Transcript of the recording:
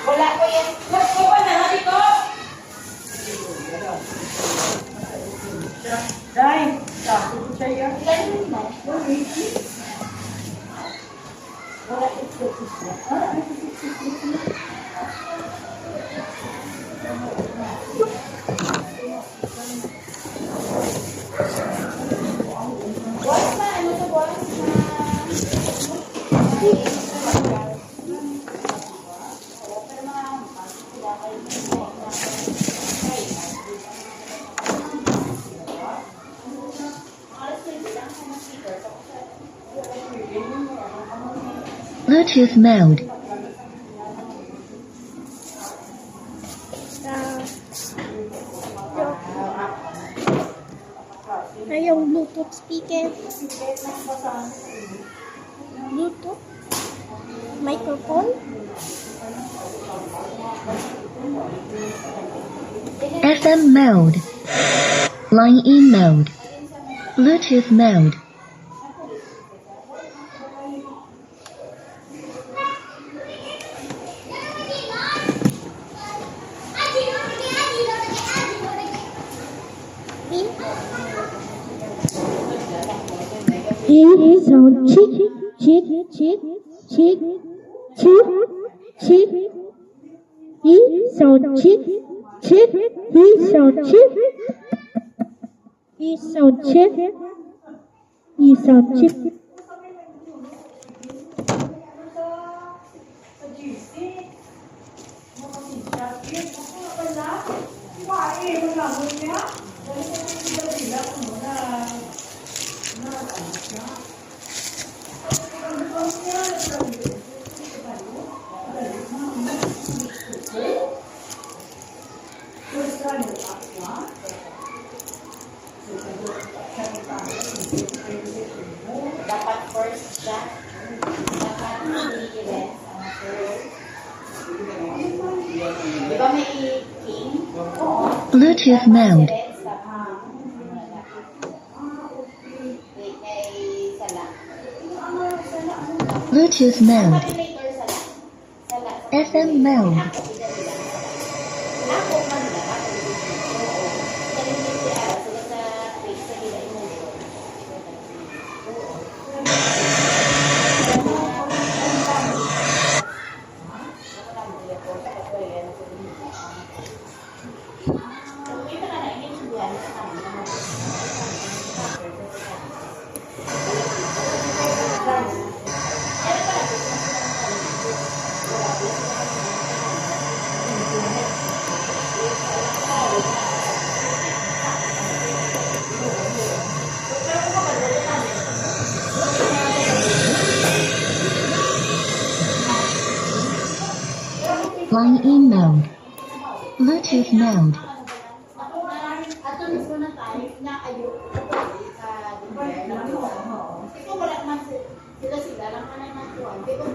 Wala ko yan. Ko ba na natin ko? Dahil, tapos siya yan. Bluetooth mode. Yung Bluetooth speaker. Bluetooth. Microphone. FM mode. Line in mode. Bluetooth mode. He sound chick, chick, chick, chick, chick, chick. He sound chick, chick. He sound chick. He sound chick. He sound chick. Dapat first shot. Dapat i-events ang first. Di ba may king? Bluetooth mode. Wait, may sala. Bluetooth mode. Later sala. Sala. FM mode. Ako man na. Kasi hindi sila sa face sa nila mo. Line in mode. Bluetooth mode. Ato mismo na tayo na ayo sa ikaw wala man sila lang ka na natuan. Di ba